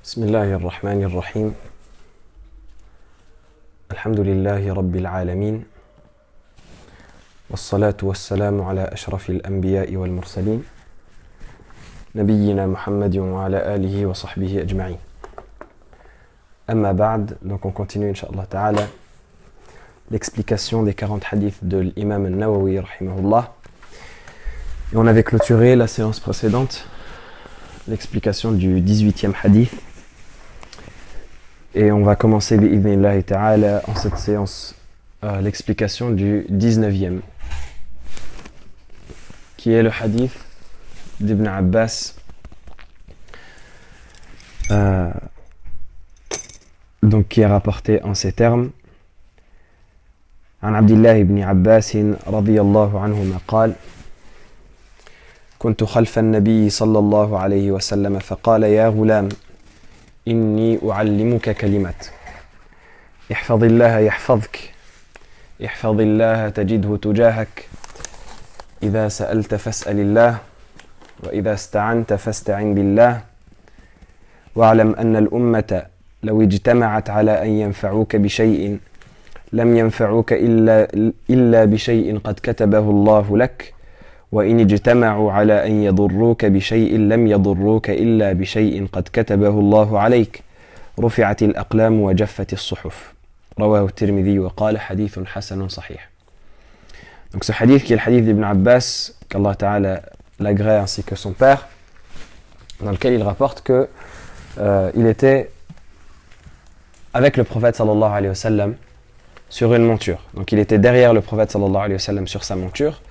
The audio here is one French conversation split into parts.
بسم الله الرحمن الرحيم. الحمد لله رب العالمين، والصلاة والسلام على أشرف الأنبياء والمرسلين نبينا محمد وعلى آله وصحبه أجمعين. Amma ba'd, donc on continue Inch'Allah Ta'ala l'explication des 40 hadiths de l'imam al-Nawawi rahimahullah. Et on avait clôturé la séance précédente l'explication du 18e hadith. Et on va commencer bi'idhnillahi ta'ala en cette séance l'explication du 19e, qui est le hadith d'Ibn Abbas, donc qui est rapporté en ces termes. عن عبد الله بن عباس رضي الله عنهما قال: كنت خلف النبي صلى الله عليه وسلم فقال: يا غلام إني أعلمك كلمات احفظ الله يحفظك احفظ الله تجده تجاهك إذا سألت فاسأل الله وإذا استعنت فاستعن بالله واعلم أن الأمة لو اجتمعت على أن ينفعوك بشيء لم ينفعوك إلا بشيء قد كتبه الله لك وإن اجتمعوا على أن يضروك بشيء لم يضروك إلا بشيء قد كتبه الله عليك رفعت الأقلام وجفت الصحف رواه الترمذي وقال حديث حسن صحيح. Donc ce hadith qui est le hadith d'Ibn Abbas, qu'Allah Ta'ala l'agrée ainsi que son père, dans lequel il rapporte que il était avec le prophète sallallahu alayhi wa sallam sur une monture. Donc il était derrière le prophète sallallahu alayhi wa sallam sur sa monture.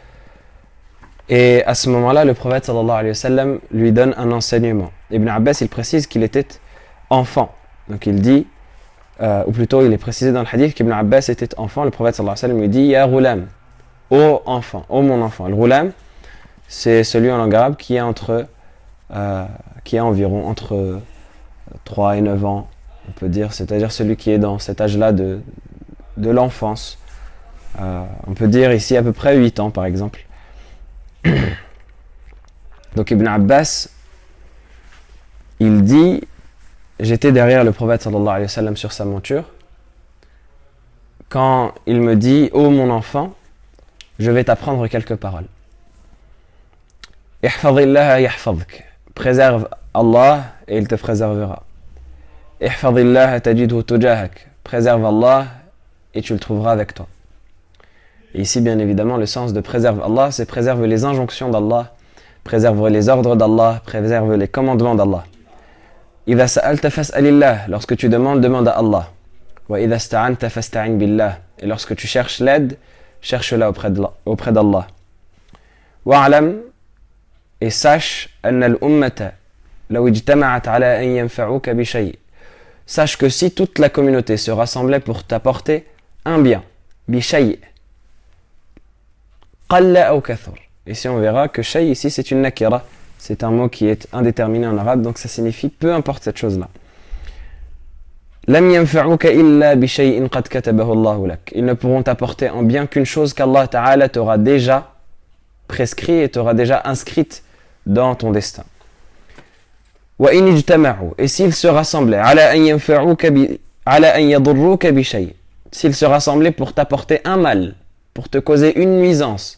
Et à ce moment-là, le prophète sallallahu alayhi wa sallam lui donne un enseignement. Ibn Abbas, il précise qu'il était enfant. Donc il dit, ou plutôt il est précisé dans le hadith qu'Ibn Abbas était enfant. Le prophète sallallahu alayhi wa sallam lui dit: Ya ghulam, ô enfant, ô mon enfant. Le ghulam, c'est celui en langue arabe qui a environ entre 3 et 9 ans, on peut dire. C'est-à-dire celui qui est dans cet âge-là de l'enfance. On peut dire ici à peu près 8 ans par exemple. Donc Ibn Abbas, il dit: j'étais derrière le prophète sallallahu alayhi wa sallam sur sa monture quand il me dit: ô mon enfant, je vais t'apprendre quelques paroles. Ihfadillah yahfadk, préserve Allah et il te préservera. Ihfadillah tajidhu tujahak, préserve Allah et tu le trouveras avec toi. Et ici, bien évidemment, le sens de préserve Allah, c'est préserve les injonctions d'Allah, préserve les ordres d'Allah, préserve les commandements d'Allah. Idha sa'alta fas'alillah, lorsque tu demandes, demande à Allah. Wa idha sta'anta fasta'in billah, et lorsque tu cherches l'aide, cherche-la auprès d'Allah. Wa'alam, et sache, anna al-ummata, law ijtama'at ala an yanfa'uka bi shay'. Sache que si toute la communauté se rassemblait pour t'apporter un bien, bi shay', qalla ou kathur. Ici on verra que shay ici c'est une nakira, c'est un mot qui est indéterminé en arabe, donc ça signifie peu importe cette chose-là. Lam yanfa'uka illa bi shay'in qad katabahu Allahu lak. Ils ne pourront t'apporter en bien qu'une chose qu'Allah Ta'ala t'aura déjà prescrit et t'aura déjà inscrite dans ton destin. Wa in ijtama'u, et s'ils se rassemblaient ala an yanfa'uka bi ala an yadurruka bi shay', s'ils se rassemblaient pour t'apporter un mal, pour te causer une nuisance,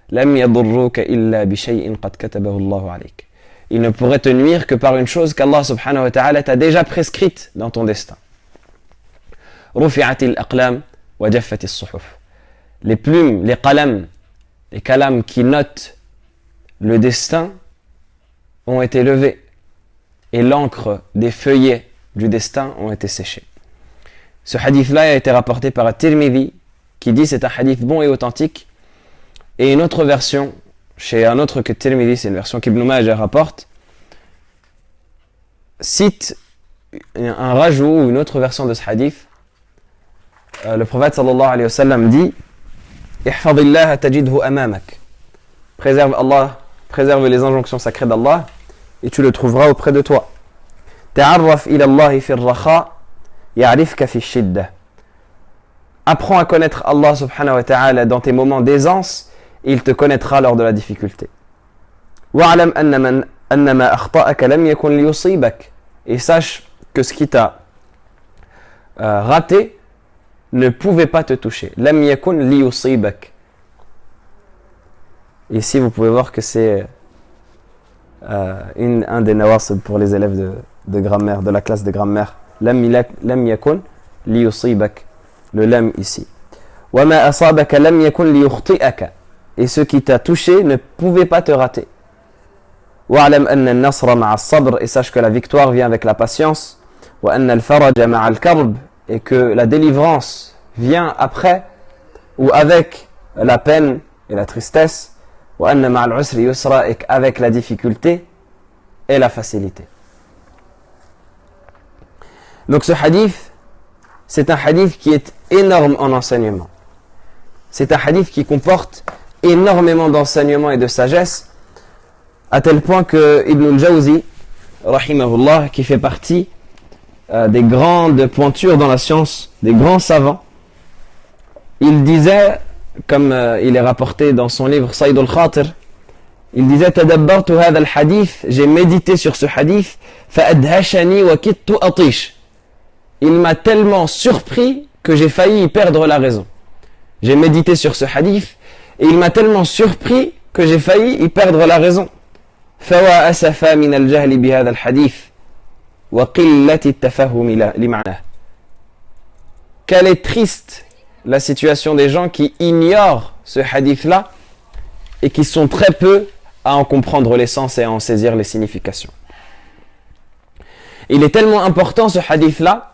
lam yadurruka illa bi shay'in qad katabahu Allahu alayk. Il ne pourrait te nuire que par une chose qu'Allah subhanahu wa ta'ala t'a déjà prescrite dans ton destin. Rufi'atil aqlam wa jaffatis suhuf. Les plumes, les kalams qui notent le destin ont été levés et l'encre des feuillets du destin ont été séchés. Ce hadith-là a été rapporté par At-Tirmidhi, qui dit c'est un hadith bon et authentique, et une autre version chez un autre que Tirmidhi, c'est une version qu'Ibn Majah rapporte, cite un rajout ou une autre version de ce hadith. Le prophète sallallahu alayhi wa sallam dit: ihfadillah tajidhu amamak, préserve Allah, préserve les injonctions sacrées d'Allah et tu le trouveras auprès de toi. Ta'arraf ila Allah fi ar-rakha ya'rifka fi ash-shiddah. Apprends à connaître Allah subhanahu wa ta'ala dans tes moments d'aisance et il te connaîtra lors de la difficulté. Wa'alam anna ma akhta'aka lam yakun liyusibak. Et sache que ce qui t'a raté ne pouvait pas te toucher. Lam yakun li yusibak. Ici, vous pouvez voir que c'est un des nawasib pour les élèves de grammaire, de la classe de grammaire. Lam yakun li yusibak. Le lam ici. Wa ma asabaka lam yakun li yukhti'aka. Et ce qui t'a touché ne pouvait pas te rater. Wa'lam anna an-nasra ma'a as-sabr. Et sache que la victoire vient avec la patience. Wa anna al-faraja ma'a al-karb. Et que la délivrance vient après ou avec la peine et la tristesse. Wa anna ma'a al-usri yusra. Et avec la difficulté et la facilité. Donc ce hadith, c'est un hadith qui est énorme en enseignement. C'est un hadith qui comporte énormément d'enseignements et de sagesse, à tel point que Ibn al-Jawzi, rahimahullah, qui fait partie des grandes pointures dans la science, des grands savants, il disait, comme il est rapporté dans son livre Saïd al-Khatir, il disait Tadabbartu hadha al-hadith, j'ai médité sur ce hadith, fa'adhashani wa kittu atish. Il m'a tellement surpris que j'ai failli y perdre la raison. J'ai médité sur ce hadith et il m'a tellement surpris que j'ai failli y perdre la raison. Fawa asafa min al-jahli bi hadha al-hadith wa qillati at-tafahum li ma'nah. Quelle est triste la situation des gens qui ignorent ce hadith-là et qui sont très peu à en comprendre l'essence et à en saisir les significations. Il est tellement important ce hadith-là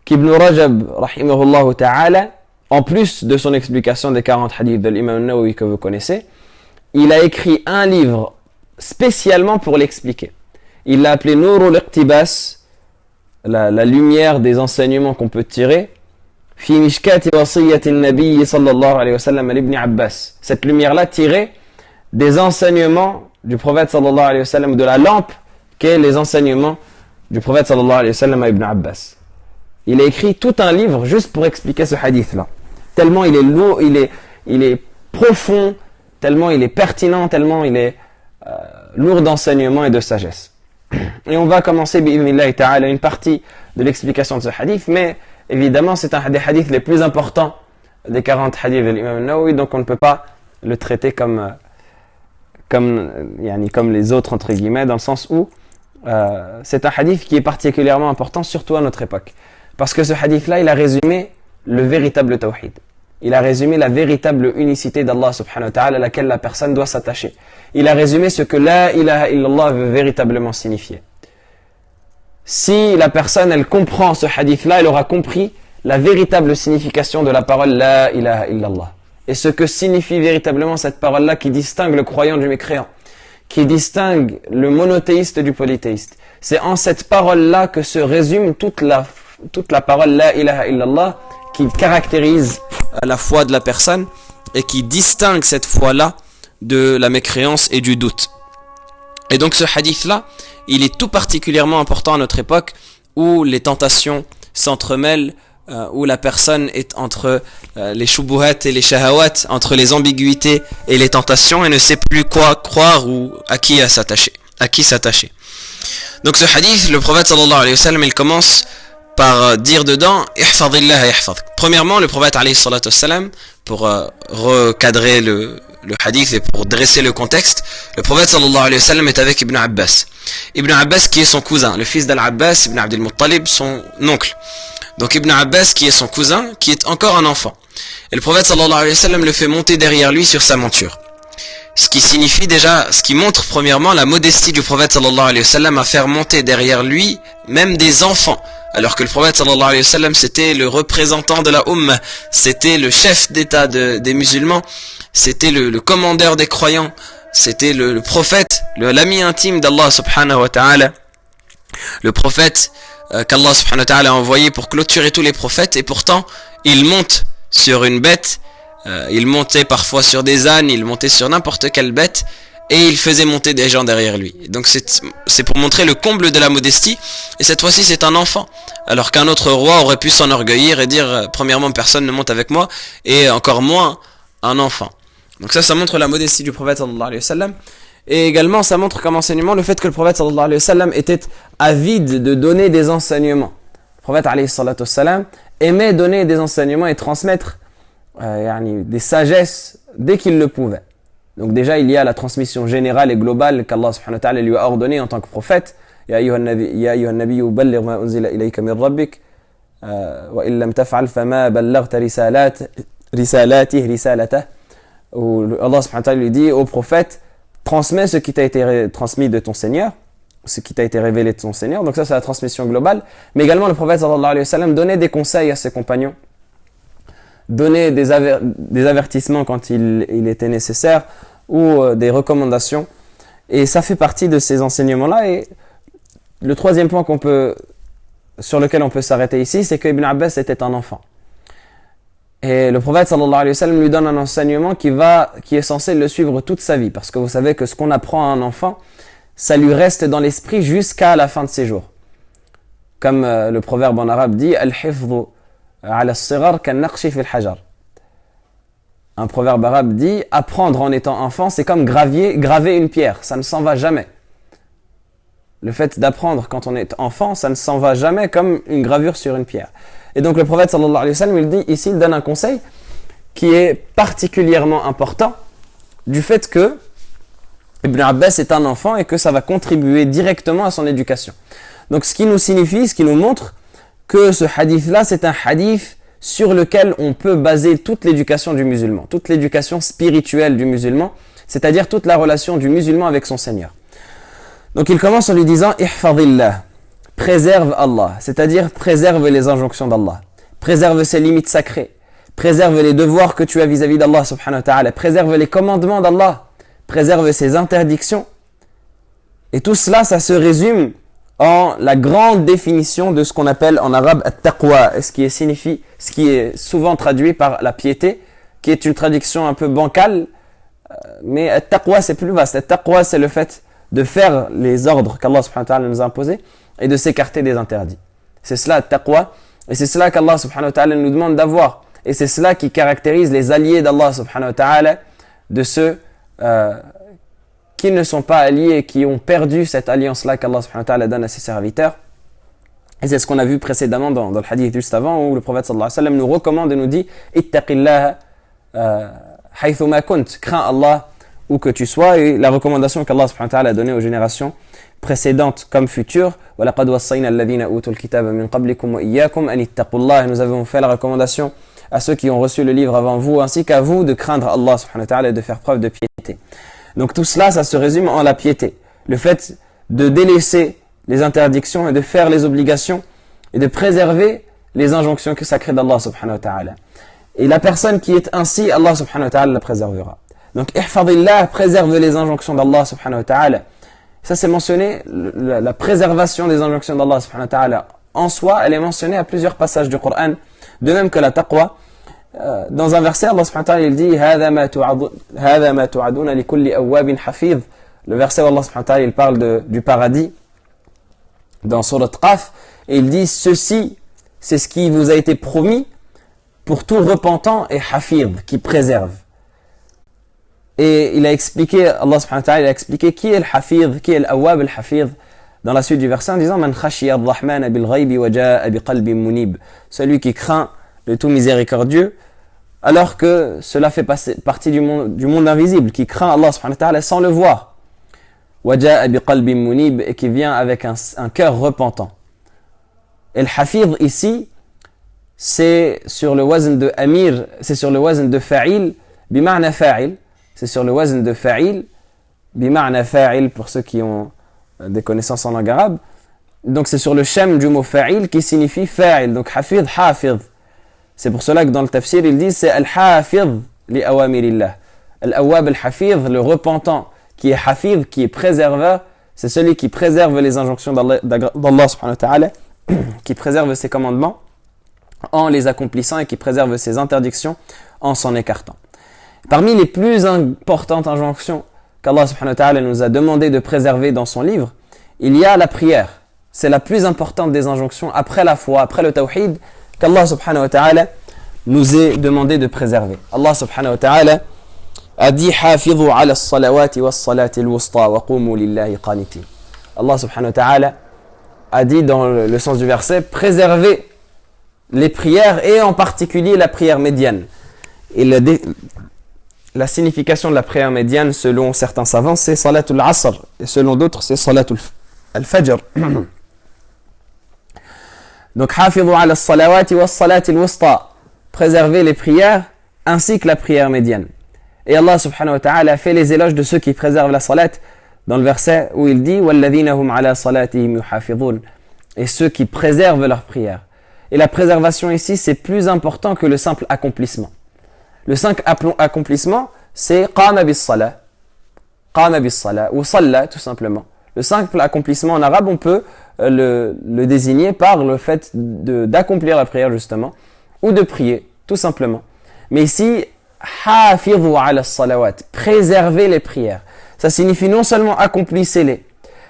qu'Ibn Rajab, rahimahullah ta'ala, en plus de son explication des 40 hadiths de l'imam Nawawi que vous connaissez, il a écrit un livre spécialement pour l'expliquer. Il l'a appelé Nurul Iqtibas, la lumière des enseignements qu'on peut tirer, fi mishkati wasiyyati an-nabiy sallallahu alayhi wa sallam ibn Abbas. Cette lumière-là tirée des enseignements du prophète sallallahu alayhi wa sallam, de la lampe qu'est les enseignements du prophète sallallahu alayhi wa sallam à Ibn Abbas. Il a écrit tout un livre juste pour expliquer ce hadith-là. Tellement il est lourd, il est profond, tellement il est pertinent, tellement il est lourd d'enseignement et de sagesse. Et on va commencer, bi'idhnillahi ta'ala, une partie de l'explication de ce hadith, mais évidemment c'est un des hadiths les plus importants des 40 hadiths de l'imam Nawawi, donc on ne peut pas le traiter comme les autres, entre guillemets, dans le sens où c'est un hadith qui est particulièrement important, surtout à notre époque. Parce que ce hadith-là, il a résumé le véritable tawhid. Il a résumé la véritable unicité d'Allah subhanahu wa ta'ala à laquelle la personne doit s'attacher. Il a résumé ce que la ilaha illallah veut véritablement signifier. Si la personne, elle comprend ce hadith-là, elle aura compris la véritable signification de la parole la ilaha illallah. Et ce que signifie véritablement cette parole-là qui distingue le croyant du mécréant, qui distingue le monothéiste du polythéiste. C'est en cette parole-là que se résume toute la parole la ilaha illallah qui caractérise la foi de la personne et qui distingue cette foi-là de la mécréance et du doute. Et donc ce hadith-là, il est tout particulièrement important à notre époque où les tentations s'entremêlent, où la personne est entre les shubuhat et les shahawat, entre les ambiguïtés et les tentations et ne sait plus quoi croire ou à qui s'attacher. Donc ce hadith, le prophète sallallahu alayhi wa sallam, il commence par dire dedans ihfadillah yahfadk. Premièrement, le prophète alayhi salatu wassalam, pour recadrer le hadith et pour dresser le contexte, le prophète sallallahu alayhi wa sallam est avec Ibn Abbas. Ibn Abbas qui est son cousin, le fils d'Al-Abbas, Ibn Abdul Muttalib, son oncle. Donc Ibn Abbas qui est son cousin, qui est encore un enfant. Et le prophète sallallahu alayhi wa sallam le fait monter derrière lui sur sa monture. Ce qui signifie déjà, ce qui montre premièrement la modestie du prophète sallallahu alayhi wa sallam à faire monter derrière lui même des enfants. Alors que le prophète sallallahu alayhi wa sallam c'était le représentant de la Ummah, c'était le chef d'état des musulmans, c'était le commandeur des croyants, c'était le prophète, l'ami intime d'Allah subhanahu wa ta'ala, le prophète qu'Allah subhanahu wa ta'ala a envoyé pour clôturer tous les prophètes, et pourtant il monte sur une bête, il montait parfois sur des ânes, il montait sur n'importe quelle bête, et il faisait monter des gens derrière lui. Donc c'est pour montrer le comble de la modestie, et cette fois-ci c'est un enfant, alors qu'un autre roi aurait pu s'enorgueillir et dire premièrement personne ne monte avec moi, et encore moins un enfant. Donc ça montre la modestie du prophète sallallahu alayhi wa sallam. Et également, ça montre comme enseignement le fait que le prophète sallallahu alayhi wa sallam était avide de donner des enseignements. Le prophète alayhi salatu wa sallam aimait donner des enseignements et transmettre des sagesses dès qu'il le pouvait. Donc déjà, il y a la transmission générale et globale qu'Allah subhanahu wa ta'ala lui a ordonnée en tant que prophète. Ya ayyuhan nabiyyu balligh ma unzila ilayka min rabbik wa in lam taf'al fama ballaghta risalatihi risalatah. Où Allah subhanahu wa ta'ala lui dit au prophète, transmets ce qui t'a été transmis de ton Seigneur, ce qui t'a été révélé de ton Seigneur. Donc ça, c'est la transmission globale. Mais également, le prophète sallallahu alayhi wa sallam donnait des conseils à ses compagnons, donnait des avertissements quand il était nécessaire, ou des recommandations. Et ça fait partie de ces enseignements-là. Et le troisième point sur lequel on peut s'arrêter ici, c'est que Ibn Abbas était un enfant. Et le prophète sallallahu alayhi wa sallam lui donne un enseignement qui est censé le suivre toute sa vie. Parce que vous savez que ce qu'on apprend à un enfant, ça lui reste dans l'esprit jusqu'à la fin de ses jours. Comme le proverbe en arabe dit, Al-hifdhu ala as-sighar kan-naqshi fi al-hajar. Un proverbe arabe dit, apprendre en étant enfant, c'est comme graver une pierre, ça ne s'en va jamais. Le fait d'apprendre quand on est enfant, ça ne s'en va jamais comme une gravure sur une pierre. Et donc le prophète sallallahu alayhi wa sallam, il dit ici, il donne un conseil qui est particulièrement important du fait que Ibn Abbas est un enfant et que ça va contribuer directement à son éducation. Donc ce qui nous montre que ce hadith-là, c'est un hadith sur lequel on peut baser toute l'éducation du musulman, toute l'éducation spirituelle du musulman, c'est-à-dire toute la relation du musulman avec son Seigneur. Donc il commence en lui disant « Ihfadillah » préserve Allah, c'est-à-dire préserve les injonctions d'Allah, préserve ses limites sacrées, préserve les devoirs que tu as vis-à-vis d'Allah subhanahu wa ta'ala, préserve les commandements d'Allah, préserve ses interdictions. Et tout cela, ça se résume en la grande définition de ce qu'on appelle en arabe at-taqwa, ce qui est souvent traduit par la piété, qui est une traduction un peu bancale, mais at-taqwa c'est plus vaste. At-taqwa c'est le fait de faire les ordres qu'Allah subhanahu wa ta'ala nous a imposés et de s'écarter des interdits. C'est cela at-taqwa, et c'est cela qu'Allah subhanahu wa ta'ala nous demande d'avoir, et c'est cela qui caractérise les alliés d'Allah subhanahu wa ta'ala, de ceux qui ne sont pas alliés et qui ont perdu cette alliance-là qu'Allah subhanahu wa ta'ala donne à ses serviteurs. Et c'est ce qu'on a vu précédemment dans le hadith juste avant, où le prophète sallallahu alayhi wa sallam nous recommande et nous dit « Ittaqillaha haythuma kunt » crains Allah où que tu sois, et la recommandation qu'Allah subhanahu wa ta'ala a donnée aux générations précédentes comme futures. وَلَقَدْ وَصَّيْنَا الَّذِينَ أُوتُوا الْكِتَابَ مِنْ قَبْلِكُمْ وَإِيَّاكُمْ أَنِ اتَّقُوا اللَّهَ. Nous avons fait la recommandation à ceux qui ont reçu le livre avant vous, ainsi qu'à vous, de craindre Allah subhanahu wa ta'ala et de faire preuve de piété. Donc tout cela, ça se résume en la piété. Le fait de délaisser les interdictions et de faire les obligations et de préserver les injonctions sacrées d'Allah subhanahu wa ta'ala. Et la personne qui est ainsi, Allah subhanahu wa ta'ala la préservera. Donc, ihfadillah, préserve les injonctions d'Allah subhanahu wa ta'ala. Ça c'est mentionné, la préservation des injonctions d'Allah subhanahu wa ta'ala en soi, elle est mentionnée à plusieurs passages du Coran, de même que la taqwa. Dans un verset, Allah subhanahu wa ta'ala il dit هَذَا مَا تُعَدُونَ لِكُلِّ أَوَّابٍ حَفِيظٍ. Le verset où Allah subhanahu wa ta'ala il parle du paradis dans Surat Qaf, et il dit ceci, c'est ce qui vous a été promis pour tout repentant et hafidh, qui préserve. Et il a expliqué, Allah subhanahu wa ta'ala il a expliqué qui est le hafidh, qui est l'awwab al-hafidh dans la suite du verset en disant Man khashiya ar-Rahman bil ghaybi wa jaa bi qalbin munib, celui qui craint le tout miséricordieux alors que cela fait partie du monde invisible, qui craint Allah subhanahu wa ta'ala sans le voir, wa jaa bi qalbin munib, et qui vient avec un cœur repentant. Et le hafidh ici c'est sur le wazn de amir, c'est sur le wazn de fa'il bima'na fa'il. C'est sur le wazn de fa'il, bima'na fa'il pour ceux qui ont des connaissances en langue arabe. Donc c'est sur le shem du mot fa'il qui signifie fa'il. Donc hafidh, hafidh. C'est pour cela que dans le tafsir ils disent c'est al-hafidh li awamirillah. Al-awwab al-hafidh, le repentant qui est hafidh, qui est préserveur, c'est celui qui préserve les injonctions d'Allah subhanahu wa ta'ala, qui préserve ses commandements en les accomplissant et qui préserve ses interdictions en s'en écartant. Parmi les plus importantes injonctions qu'Allah subhanahu wa ta'ala nous a demandé de préserver dans son livre, il y a la prière. C'est la plus importante des injonctions après la foi, après le tawhid, qu'Allah subhanahu wa ta'ala nous est demandé de préserver. Allah subhanahu wa ta'ala, a dit Hafidhu ala salawati wa salati al-wusta wa qumu lillahi qanitin. Allah subhanahu wa ta'ala a dit dans le sens du verset, préservez les prières et en particulier la prière médiane. Et la signification de la prière médiane, selon certains savants, c'est salatul asr, et selon d'autres, c'est salatul al-fajr. Donc, hafidhu ala salawati wa salati al-wusta, préservez les prières ainsi que la prière médiane. Et Allah subhanahu wa ta'ala a fait les éloges de ceux qui préservent la salat dans le verset où il dit walladhina hum ala salatihim yuhafidhun, et ceux qui préservent leurs prières. Et la préservation ici, c'est plus important que le simple accomplissement. Le simple accomplissement, c'est qama bis salah ou salla tout simplement. Le simple accomplissement en arabe, on peut le désigner par le fait d'accomplir la prière justement, ou de prier tout simplement. Mais ici, hafidhu ala salawat, préservez les prières. Ça signifie non seulement accomplissez-les,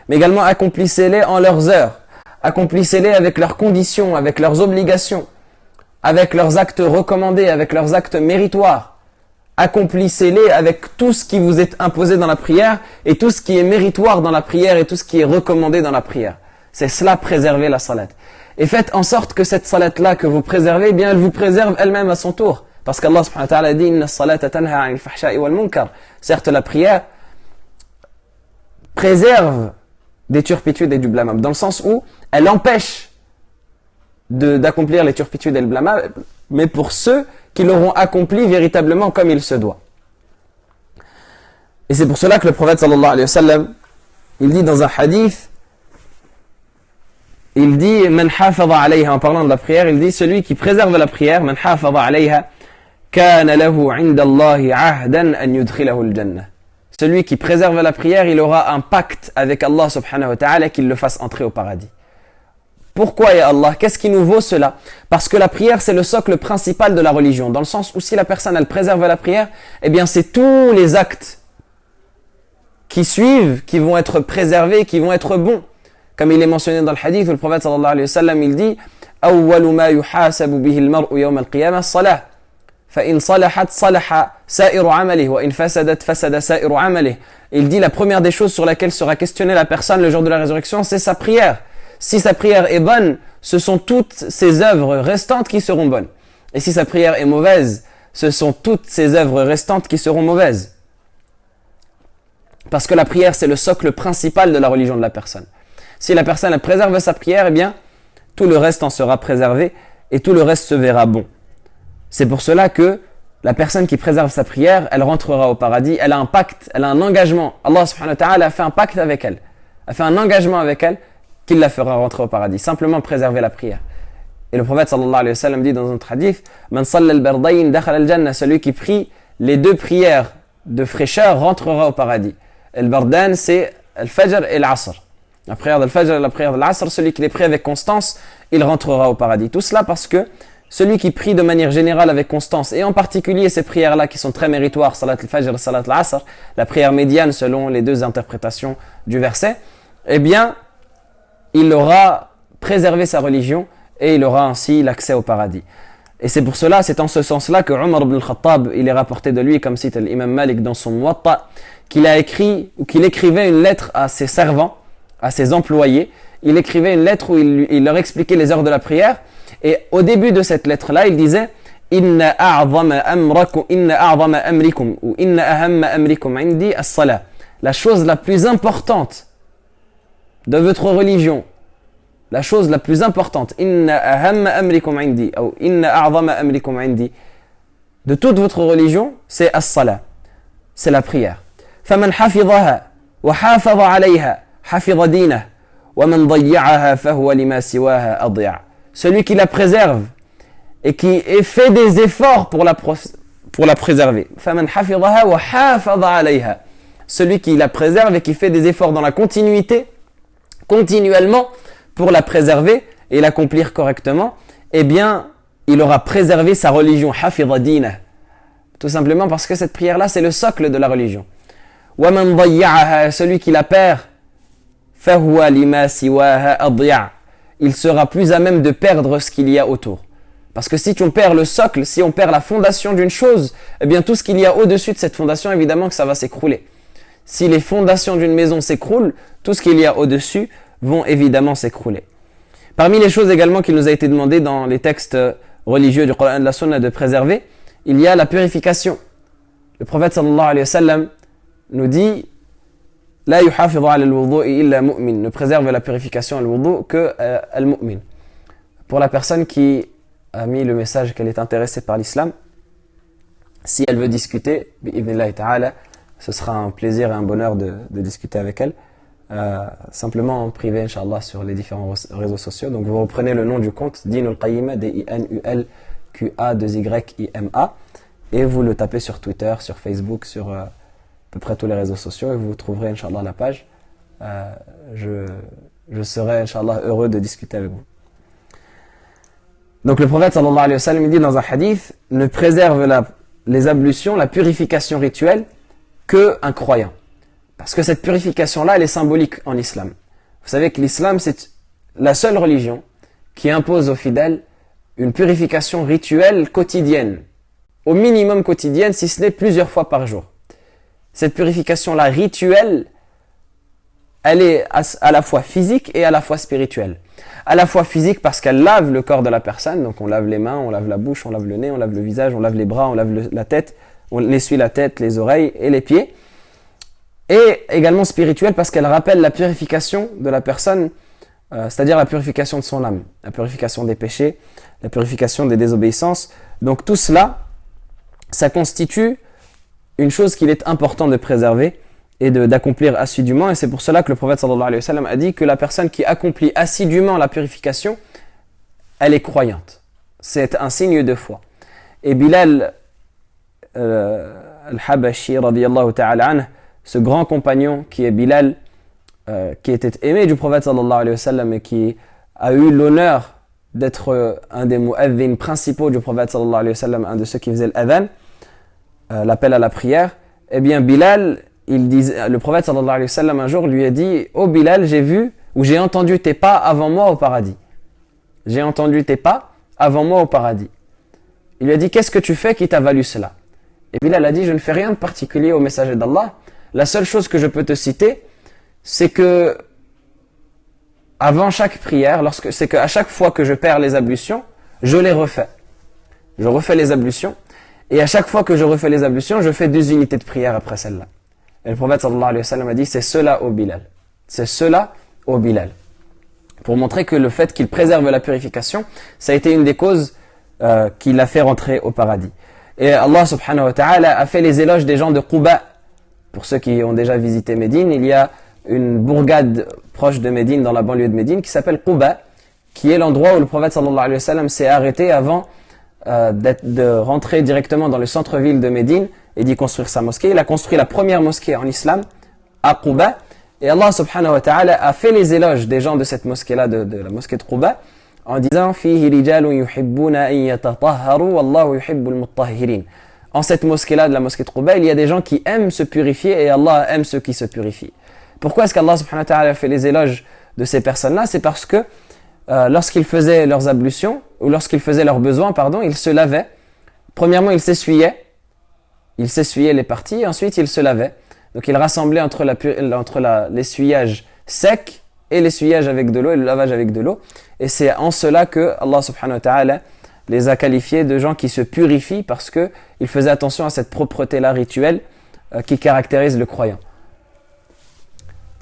mais également accomplissez-les en leurs heures, accomplissez-les avec leurs conditions, avec leurs obligations, avec leurs actes recommandés, avec leurs actes méritoires. Accomplissez-les avec tout ce qui vous est imposé dans la prière et tout ce qui est méritoire dans la prière et tout ce qui est recommandé dans la prière. C'est cela, préserver la salat. Et faites en sorte que cette salat-là que vous préservez, eh bien, elle vous préserve elle-même à son tour. Parce qu'Allah subhanahu wa ta'ala dit « Inna salata tanha anil fahsha'i wal munkar ». Certes, la prière préserve des turpitudes et du blâmable, dans le sens où elle empêche d'accomplir les turpitudes et le blâmable, mais pour ceux qui l'auront accompli véritablement comme il se doit. Et c'est pour cela que le prophète sallallahu alayhi wa sallam, il dit dans un hadith, il dit man hafadha alayha, en parlant de la prière, il dit celui qui préserve la prière, man hafadha alayha kana lahu 'inda Allahi 'ahdan an yudkhilahu al-jannah. Celui qui préserve la prière, il aura un pacte avec Allah subhanahu wa ta'ala qu'il le fasse entrer au paradis. Pourquoi, ya Allah? Qu'est-ce qui nous vaut cela? Parce que la prière, c'est le socle principal de la religion, dans le sens où si la personne, elle préserve la prière, eh bien c'est tous les actes qui suivent, qui vont être préservés, qui vont être bons. Comme il est mentionné dans le hadith où le prophète sallallahu alayhi wa sallam, il dit « Awwalu ma yuhasabu bihi al-mar'u yawm al-qiyamah as-salah. فإن صلحت صلح سائر عمله وإن فسدت فسد سائر عمله » Il dit la première des choses sur laquelle sera questionnée la personne le jour de la résurrection, c'est sa prière. Si sa prière est bonne, ce sont toutes ses œuvres restantes qui seront bonnes. Et si sa prière est mauvaise, ce sont toutes ses œuvres restantes qui seront mauvaises. Parce que la prière, c'est le socle principal de la religion de la personne. Si la personne elle préserve sa prière, eh bien, tout le reste en sera préservé et tout le reste se verra bon. C'est pour cela que la personne qui préserve sa prière, elle rentrera au paradis, elle a un pacte, elle a un engagement. Allah subhanahu wa ta'ala a fait un pacte avec elle, a fait un engagement avec elle, qu'il la fera rentrer au paradis. Simplement préserver la prière. Et le prophète sallallahu alayhi wa sallam dit dans un hadith, Man salla al-bardayn dakhala al-jannah, celui qui prie les deux prières de fraîcheur rentrera au paradis. Al-bardan, c'est al-fajr et l'asr. La prière de al-fajr et la prière de l'asr, celui qui les prie avec constance, il rentrera au paradis. Tout cela parce que celui qui prie de manière générale avec constance, et en particulier ces prières-là qui sont très méritoires, salat al-fajr et salat al-asr, la prière médiane selon les deux interprétations du verset, eh bien, il aura préservé sa religion et il aura ainsi l'accès au paradis. Et c'est pour cela, c'est en ce sens-là que Omar ibn al-Khattab, il est rapporté de lui, comme cite l'imam Malik dans son Muwatta, qu'il a écrit, ou qu'il écrivait une lettre à ses servants, à ses employés. Il écrivait une lettre où il leur expliquait les heures de la prière. Et au début de cette lettre-là, il disait Inna a'zama amrikum ou Inna ahamma amrikum indi as-salah. La chose la plus importante de votre religion, la chose la plus importante, Inna ahamma amrikum indi ou Inna a'zama amrikum indi, de toute votre religion, c'est as-salah, c'est la prière. Faman hafidhaha wa hafadha alayha hafidha dinah wa man dayya'aha fahuwa lima siwaha adya'. Celui qui la préserve et qui fait des efforts pour la préserver. فَمَنْ حَفِظَهَا وَحَافَظَ عَلَيْهَا. Celui qui la préserve et qui fait des efforts dans la continuité, continuellement, pour la préserver et l'accomplir correctement, eh bien, il aura préservé sa religion. حَفِظَ دِينَهُ. Tout simplement parce que cette prière-là, c'est le socle de la religion. وَمَنْ ضَيَّعَهَا. Celui qui la perd, فَهُوَ لِمَا سِوَاهَا أَضْيَعُ. Il sera plus à même de perdre ce qu'il y a autour. Parce que si on perd le socle, si on perd la fondation d'une chose, eh bien tout ce qu'il y a au-dessus de cette fondation, évidemment que ça va s'écrouler. Si les fondations d'une maison s'écroulent, tout ce qu'il y a au-dessus vont évidemment s'écrouler. Parmi les choses également qu'il nous a été demandé dans les textes religieux du Coran et de la Sunna de préserver, il y a la purification. Le prophète sallallahu alayhi wa sallam nous dit La yuhafidhu ala al-wudu'i illa mu'min. Ne préserve la purification al-wudu' que al-mu'min. Pour la personne qui a mis le message qu'elle est intéressée par l'islam, si elle veut discuter, bi'idhnillahi ta'ala, ce sera un plaisir et un bonheur de discuter avec elle. Simplement en privé, Inch'Allah, sur les différents réseaux sociaux. Donc vous reprenez le nom du compte, Dinul Qayyima, DINULQA2YIMA, et vous le tapez sur Twitter, sur Facebook, sur à peu près tous les réseaux sociaux, et vous trouverez, Inch'Allah, la page. Je serai, Inch'Allah, heureux de discuter avec vous. Donc le prophète, sallallahu alayhi wa sallam, dit dans un hadith, ne préserve les ablutions, la purification rituelle, qu'un croyant. Parce que cette purification-là, elle est symbolique en islam. Vous savez que l'islam, c'est la seule religion qui impose aux fidèles une purification rituelle quotidienne. Au minimum quotidienne, si ce n'est plusieurs fois par jour. Cette purification-là rituelle, elle est à la fois physique et à la fois spirituelle. À la fois physique parce qu'elle lave le corps de la personne, donc on lave les mains, on lave la bouche, on lave le nez, on lave le visage, on lave les bras, on lave la tête, on essuie la tête, les oreilles et les pieds. Et également spirituelle parce qu'elle rappelle la purification de la personne, c'est-à-dire la purification de son âme, la purification des péchés, la purification des désobéissances. Donc tout cela, ça constitue une chose qu'il est important de préserver et d'accomplir assidûment. Et c'est pour cela que le prophète sallallahu alayhi wa sallam a dit que la personne qui accomplit assidûment la purification, elle est croyante. C'est un signe de foi. Et Bilal al-Habashi, radiyallahu ta'ala anhu, ce grand compagnon qui est Bilal, qui était aimé du prophète sallallahu alayhi wa sallam et qui a eu l'honneur d'être un des mu'adhin principaux du prophète sallallahu alayhi wa sallam, un de ceux qui faisaient l'adhan, l'appel à la prière, eh bien Bilal, le prophète sallallahu alayhi wa sallam un jour lui a dit « Oh Bilal, j'ai vu ou j'ai entendu tes pas avant moi au paradis. J'ai entendu tes pas avant moi au paradis. » Il lui a dit « Qu'est-ce que tu fais qui t'a valu cela ?» Et Bilal a dit « Je ne fais rien de particulier au messager d'Allah. La seule chose que je peux te citer, c'est que avant chaque prière, c'est qu'à chaque fois que je perds les ablutions, je les refais. Je refais les ablutions. Et à chaque fois que je refais les ablutions, je fais 2 unités de prière après celle-là. » Et le prophète sallallahu alayhi wa sallam a dit, c'est cela au Bilal. C'est cela au Bilal. Pour montrer que le fait qu'il préserve la purification, ça a été une des causes qui l'a fait rentrer au paradis. Et Allah subhanahu wa ta'ala a fait les éloges des gens de Quba. Pour ceux qui ont déjà visité Médine, il y a une bourgade proche de Médine, dans la banlieue de Médine, qui s'appelle Quba, qui est l'endroit où le prophète sallallahu alayhi wa sallam s'est arrêté avant de rentrer directement dans le centre-ville de Médine et d'y construire sa mosquée. Il a construit la première mosquée en islam à Quba. Et Allah subhanahu wa ta'ala a fait les éloges des gens de cette mosquée-là, de la mosquée de Quba, en disant « Fihi rijalun yuhibbuna an yatatahharu wallahu yuhibbul mutahhirin » En cette mosquée-là, de la mosquée de Quba, il y a des gens qui aiment se purifier et Allah aime ceux qui se purifient. Pourquoi est-ce qu'Allah subhanahu wa ta'ala a fait les éloges de ces personnes-là? C'est parce que lorsqu'ils faisaient leurs ablutions, ou lorsqu'ils faisaient leurs besoins, ils se lavaient. Premièrement, ils s'essuyaient les parties, et ensuite ils se lavaient. Donc ils rassemblaient entre l'essuyage sec et l'essuyage avec de l'eau et le lavage avec de l'eau. Et c'est en cela que Allah subhanahu wa ta'ala les a qualifiés de gens qui se purifient parce qu'ils faisaient attention à cette propreté-là rituelle qui caractérise le croyant.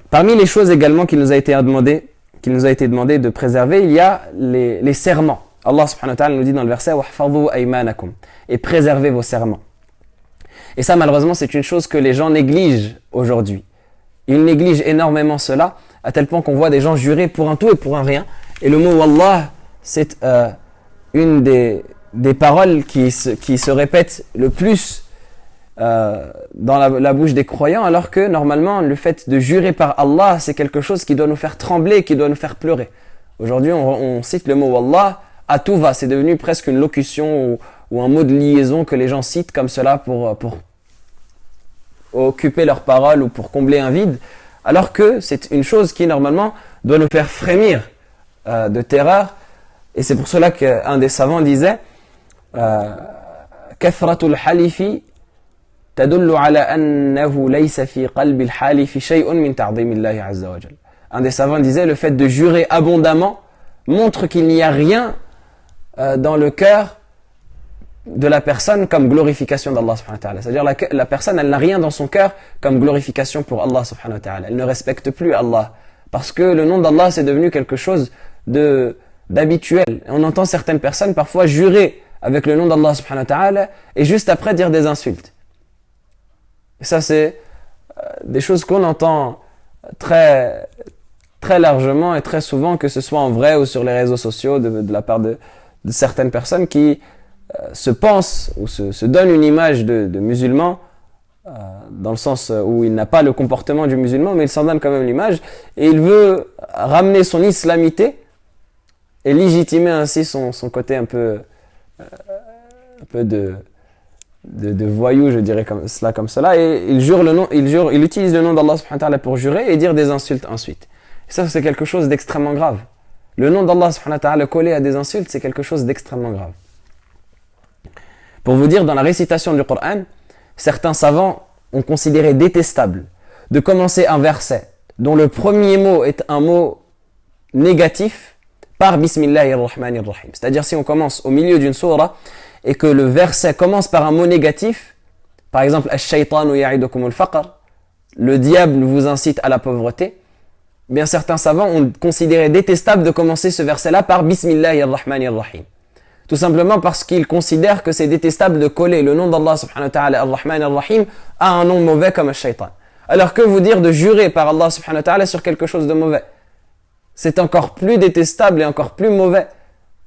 Parmi les choses également qu'il nous a été demandé de préserver, il y a les serments. Allah subhanahu wa ta'ala nous dit dans le verset « Wahfadhu aymanakum » et préservez vos serments. Et ça, malheureusement, c'est une chose que les gens négligent aujourd'hui. Ils négligent énormément cela, à tel point qu'on voit des gens jurer pour un tout et pour un rien. Et le mot « Wallah », c'est une des paroles qui se répètent le plus dans la bouche des croyants, alors que normalement, le fait de jurer par Allah, c'est quelque chose qui doit nous faire trembler, qui doit nous faire pleurer. Aujourd'hui, on cite le mot « Wallah », à tout va, c'est devenu presque une locution ou un mot de liaison que les gens citent comme cela pour occuper leurs paroles ou pour combler un vide, alors que c'est une chose qui normalement doit nous faire frémir de terreur Et c'est pour cela qu'un des savants disait كثرة الحلف تدل على أنه ليس في قلب الحالف شيء من تعظيم الله عز وجل. Un des savants disait le fait de jurer abondamment montre qu'il n'y a rien dans le cœur de la personne comme glorification d'Allah subhanahu wa ta'ala. C'est-à-dire la personne, elle n'a rien dans son cœur comme glorification pour Allah subhanahu wa ta'ala. Elle ne respecte plus Allah. Parce que le nom d'Allah, c'est devenu quelque chose d'habituel. On entend certaines personnes parfois jurer avec le nom d'Allah subhanahu wa ta'ala et juste après dire des insultes. Et ça, c'est des choses qu'on entend très, très largement et très souvent, que ce soit en vrai ou sur les réseaux sociaux, de la part de certaines personnes qui se pensent ou se donnent une image de musulman, dans le sens où il n'a pas le comportement du musulman, mais il s'en donne quand même l'image, et il veut ramener son islamité et légitimer ainsi son côté un peu de voyou, je dirais comme cela, et il utilise le nom d'Allah subhanahu wa ta'ala pour jurer et dire des insultes ensuite. Et ça, c'est quelque chose d'extrêmement grave. Le nom d'Allah subhanahu wa ta'ala collé à des insultes, c'est quelque chose d'extrêmement grave. Pour vous dire, dans la récitation du Coran, certains savants ont considéré détestable de commencer un verset dont le premier mot est un mot négatif par Bismillahir Rahmanir Rahim. C'est-à-dire, si on commence au milieu d'une sourate et que le verset commence par un mot négatif, par exemple, Ash-shaytanu ya'idukumul faqr, le diable vous incite à la pauvreté, bien certains savants ont considéré détestable de commencer ce verset-là par Bismillahir Rahmanir Rahim. Tout simplement parce qu'ils considèrent que c'est détestable de coller le nom d'Allah subhanahu wa ta'ala ar-Rahman ar-Rahim à un nom mauvais comme Ash-shaytan. Alors que vous dire de jurer par Allah subhanahu wa ta'ala sur quelque chose de mauvais, c'est encore plus détestable et encore plus mauvais.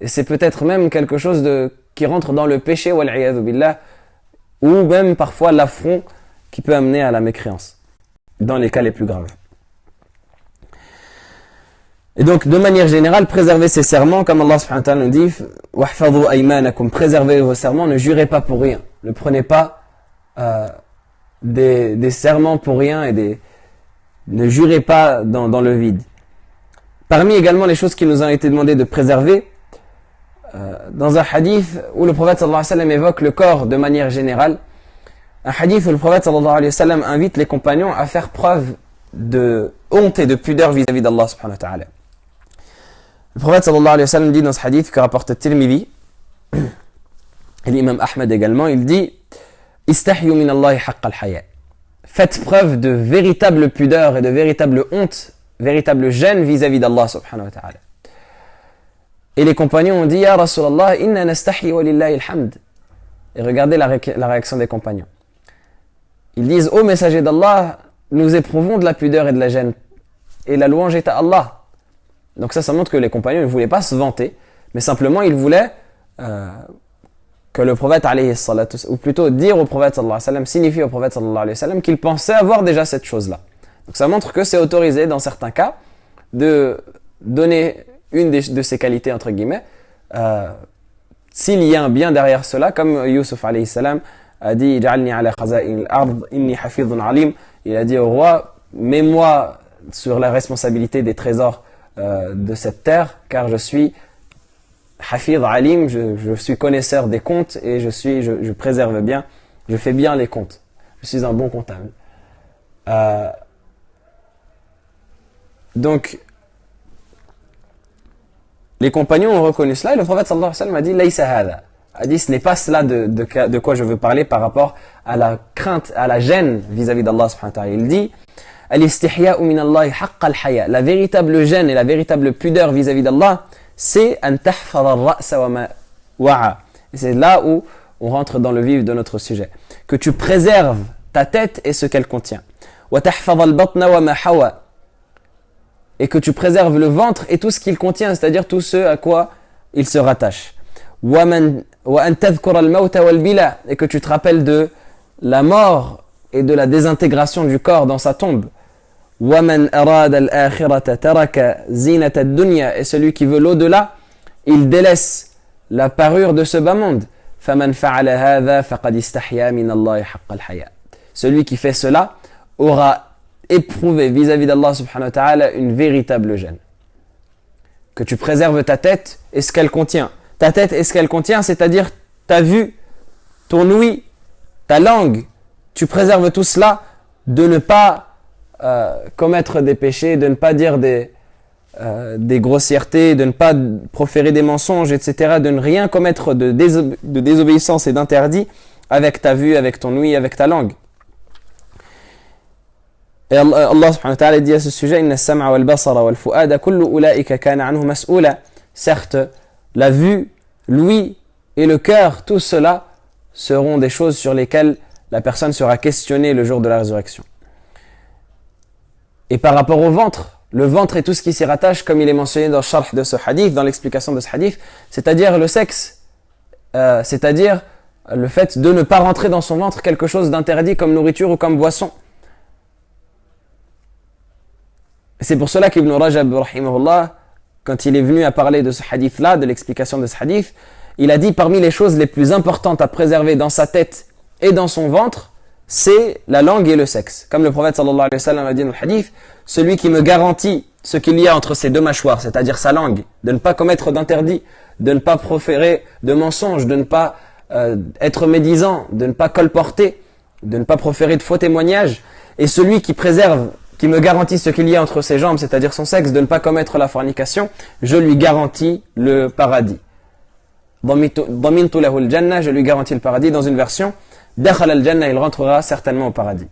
Et c'est peut-être même quelque chose qui rentre dans le péché, wal-'iyadhu billah, ou même parfois l'affront qui peut amener à la mécréance, dans les cas les plus graves. Et donc, de manière générale, préservez ces serments, comme Allah subhanahu wa ta'ala nous dit, وَحْفَظُوا أَيْمَانَكُمْ, préservez vos serments, ne jurez pas pour rien. Ne prenez pas des serments pour rien et ne jurez pas dans le vide. Parmi également les choses qui nous ont été demandées de préserver, dans un hadith où le prophète sallallahu alayhi wa sallam évoque le corps de manière générale, un hadith où le prophète sallallahu alayhi wa sallam invite les compagnons à faire preuve de honte et de pudeur vis-à-vis d'Allah subhanahu wa ta'ala. Le prophète sallallahu alayhi wa sallam dit dans ce hadith que rapporte Tirmidhi et l'imam Ahmed également, il dit Istahyu min Allahi haqq al-haya. Faites preuve de véritable pudeur et de véritable honte, véritable gêne vis-à-vis d'Allah subhanahu wa ta'ala. Et les compagnons ont dit Ya Rasulallah, inna nastahi wa lillahi alhamd. Et regardez la réaction des compagnons. Ils disent Ô messager d'Allah, nous éprouvons de la pudeur et de la gêne, et la louange est à Allah. Donc ça montre que les compagnons ne voulaient pas se vanter, mais simplement ils voulaient que le prophète alayhi salatu, ou plutôt dire au prophète sallallahu alayhi wa sallam, signifier au prophète sallallahu alayhi wa sallam qu'il pensait avoir déjà cette chose-là. Donc ça montre que c'est autorisé dans certains cas de donner une de ces qualités entre guillemets, s'il y a un bien derrière cela, comme Yusuf alayhi salam a dit Ja'alni ala khaza'in al-ard inni hafidhun alim. Il a dit au roi, mets-moi sur la responsabilité des trésors de cette terre, car je suis hafidh alim, je suis connaisseur des comptes et je préserve bien, je fais bien les comptes. Je suis un bon comptable. Donc, les compagnons ont reconnu cela et le prophète sallallahu alayhi wa sallam a dit Laysa hadha. A dit ce n'est pas cela de quoi je veux parler par rapport à la crainte, à la gêne vis-à-vis d'Allah subhanahu wa ta'ala. Il dit Al-istihya'u min Allahi haqq al-haya. La véritable gêne et la véritable pudeur vis-à-vis d'Allah, c'est an tahfaz ar-ra'sa wa ma wa'a. Et c'est là où on rentre dans le vif de notre sujet. Que tu préserves ta tête et ce qu'elle contient. Wa tahfaz al-batna wa ma hawa. Et que tu préserves le ventre et tout ce qu'il contient, c'est-à-dire tout ce à quoi il se rattache. Wa an tadhkur al-mawta wal bila. Et que tu te rappelles de la mort et de la désintégration du corps dans sa tombe. وَمَنْ أَرَادَ الْآخِرَةَ تَرَكَ زِينَةَ الدُّنْيَا. Et celui qui veut l'au-delà, il délaisse la parure de ce bas monde. فَمَنْ فَعَلَ هَذَا فَقَدْ اسْتَحْيَا مِنَ اللَّهِ حَقَّ الْحَيَاءِ. Celui qui fait cela aura éprouvé vis-à-vis d'Allah subhanahu wa ta'ala une véritable gêne. que tu préserves ta tête et ce qu'elle contient. Ta tête et ce qu'elle contient, c'est-à-dire ta vue, ton ouïe, ta langue. Tu préserves tout cela de ne pas commettre des péchés, de ne pas dire des grossièretés, de ne pas proférer des mensonges, etc., de ne rien commettre de désobéissance et d'interdit avec ta vue, avec ton ouïe, avec ta langue. Et Allah subhanahu wa ta'ala dit à ce sujet, Inna as-sam'a wal basara wal fu'ada kullu ulaika kana anhu mas'oula. Certes, la vue, l'ouïe et le cœur, tout cela seront des choses sur lesquelles la personne sera questionnée le jour de la résurrection. Et par rapport au ventre, le ventre et tout ce qui s'y rattache, comme il est mentionné dans le sharh de ce hadith, dans l'explication de ce hadith, c'est-à-dire le sexe, c'est-à-dire le fait de ne pas rentrer dans son ventre quelque chose d'interdit comme nourriture ou comme boisson. C'est pour cela qu'Ibn Rajab, rahimahullah, quand il est venu à parler de ce hadith-là, de l'explication de ce hadith, il a dit parmi les choses les plus importantes à préserver dans sa tête et dans son ventre, c'est la langue et le sexe. Comme le prophète sallallahu alayhi wa sallam a dit dans le hadith, celui qui me garantit ce qu'il y a entre ses deux mâchoires, c'est-à-dire sa langue, de ne pas commettre d'interdit, de ne pas proférer de mensonges, de ne pas être médisant, de ne pas colporter, de ne pas proférer de faux témoignages, et celui qui préserve, qui me garantit ce qu'il y a entre ses jambes, c'est-à-dire son sexe, de ne pas commettre la fornication, je lui garantis le paradis. Damintu lahu al-jannah, je lui garantis le paradis. Dans une version, dakhala al-jannah, il rentrera certainement au paradis.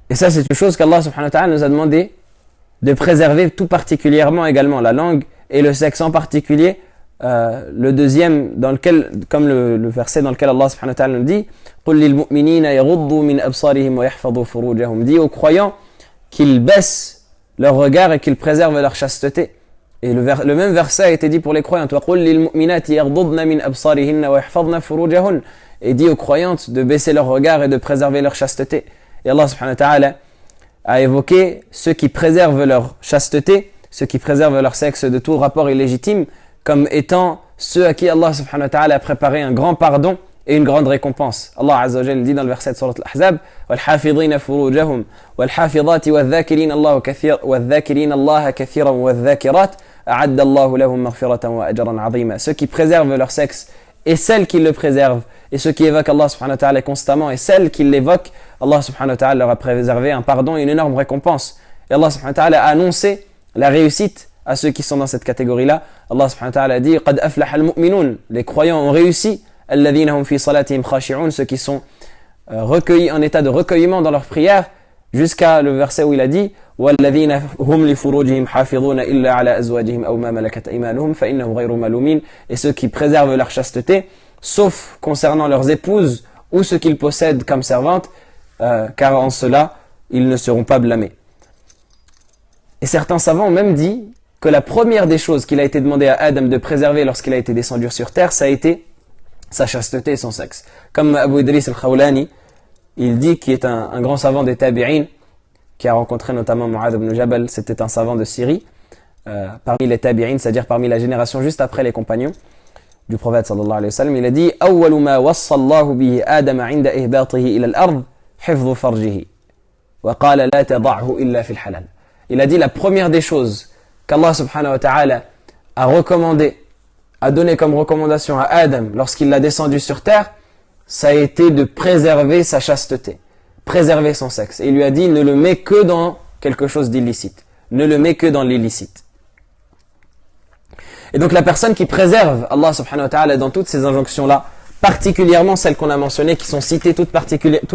Et ça, c'est une chose qu'Allah subhanahu wa ta'ala nous a demandé de préserver tout particulièrement également, la langue et le sexe en particulier. Le deuxième, dans lequel, comme le verset dans lequel Allah subhanahu wa ta'ala nous dit, قُلْ لِلْمُؤْمِنِينَ يَغُضُّوا مِنْ أَبْصَارِهِمْ وَيَحْفَظُوا فُرُوجَهُمْ. Dit aux croyants qu'ils baissent leur regard et qu'ils préservent leur chasteté. Et le même verset a été dit pour les croyantes. وَقُلْ لِلْمُؤْمِنَاتِ يَغْضُضْنَ مِنْ أَبْصَارِهِنَّ وَيَحْفَظْنَ فُرُوجَهُنَّ. Et dit aux croyantes de baisser leur regard et de préserver leur chasteté. Et Allah subhanahu wa ta'ala a évoqué ceux qui préservent leur chasteté, ceux qui préservent leur sexe de tout rapport illégitime, comme étant ceux à qui Allah subhanahu wa ta'ala a préparé un grand pardon et une grande récompense. Allah azza wa jalla dit dans le verset de Surat Al-Ahzab, وَالْحَافِظِينَ فُرُوجَهُمْ وَالْحَافِظَاتِ وَالذَّاكِرِينَ اللَّهَ كَثِيرًا وَالذَّاكِرَاتِ أَعَدَّ اللَّهُ لَهُمْ مَغْفِرَةً وَأَجْرًا عَظِيمًا. Ceux qui préservent leur sexe et celles qui le préservent, et ceux qui évoquent Allah subhanahu wa ta'ala constamment et celles qui l'évoquent, Allah subhanahu wa ta'ala leur a préservé un pardon et une énorme récompense. Et Allah subhanahu wa ta'ala a annoncé la réussite à ceux qui sont dans cette catégorie-là. Allah subhanahu wa ta'ala a dit قَدْ أَفْلَحَ الْمُؤْمِنُونَ. Les croyants ont réussi. الَّذِينَ هُمْ فِي صَلَاتِهِمْ خَاشِعُونَ. Ceux qui sont recueillis en état de recueillement dans leur prière, jusqu'à le verset où il a dit وَالَّذِينَ هُمْ لِفُرُوجِهِمْ حَافِظُونَ إِلَّا عَلَى أَزْوَاجِهِمْ أَوْ مَا مَلَكَتْ أَيْمَانُهُمْ فَإِنَّهُمْ غَيْرُ مَلُومِينَ. Et ceux qui préservent leur chasteté, sauf concernant leurs épouses ou ce qu'ils possèdent comme servantes, car en cela, ils ne seront pas blâmés. Et certains savants ont même dit que la première des choses qu'il a été demandé à Adam de préserver lorsqu'il a été descendu sur terre, ça a été sa chasteté et son sexe. Comme Abu Idris al-Khawlani, il dit, qui est un grand savant des Tabi'in, qui a rencontré notamment Mu'adh ibn Jabal, c'était un savant de Syrie, parmi les Tabi'in, c'est-à-dire parmi la génération juste après les compagnons du prophète sallallahu alayhi wa sallam, il a dit أول ما وصى الله به آدم عند إهباطه إلى الأرض حفظ فرجه وقال لا تضعه إلا في الحلال. Il a dit la première des choses qu'Allah subhanahu wa ta'ala a recommandé, a donné comme recommandation à Adam lorsqu'il l'a descendu sur terre, ça a été de préserver sa chasteté, préserver son sexe. Et il lui a dit ne le mets que dans quelque chose d'illicite, ne le mets que dans l'illicite. Et donc la personne qui préserve Allah subhanahu wa ta'ala dans toutes ces injonctions-là, particulièrement celles qu'on a mentionnées, qui sont citées tout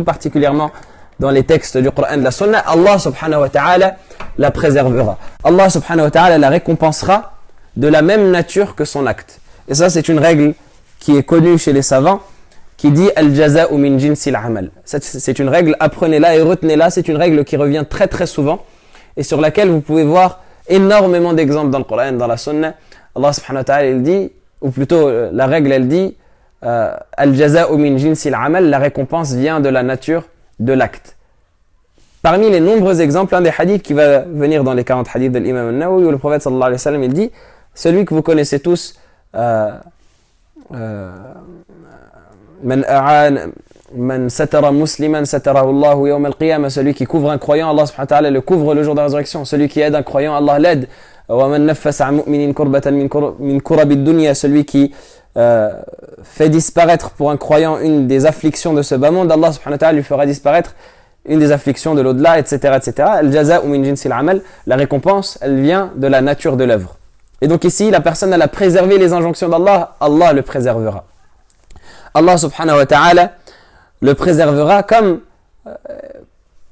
particulièrement dans les textes du Coran et de la Sunna, Allah subhanahu wa ta'ala la préservera. Allah subhanahu wa ta'ala la récompensera de la même nature que son acte. Et ça, c'est une règle qui est connue chez les savants, qui dit « Al-jaza'u min jinsil amal ». C'est une règle, apprenez-la et retenez-la, c'est une règle qui revient très très souvent, et sur laquelle vous pouvez voir énormément d'exemples dans le Coran et dans la Sunna. Allah subhanahu wa ta'ala, il dit, ou plutôt la règle, elle dit « Al-jaza'u min jinsil amal », la récompense vient de la nature de l'acte. Parmi les nombreux exemples, un des hadiths qui va venir dans les 40 hadiths de l'imam al-Nawawi, où le prophète sallallahu alayhi wa sallam, il dit, celui que vous connaissez tous, من أعان Man satara musliman satarahu Allahu yawm al-qiyamah, celui qui couvre un croyant, Allah subhanahu wa ta'ala le couvre le jour de la résurrection. Celui qui aide un croyant, Allah l'aide. Wa man naffasa an mu'minin kurbatan min kurabi dunya, celui qui fait disparaître pour un croyant une des afflictions de ce bas monde, Allah subhanahu wa ta'ala lui fera disparaître une des afflictions de l'au-delà, etc., etc. Al-jaza'u min jinsil amal, la récompense, elle vient de la nature de l'œuvre. Et donc ici, la personne, elle a préservé les injonctions d'Allah, Allah le préservera. Allah subhanahu wa ta'ala le préservera comme,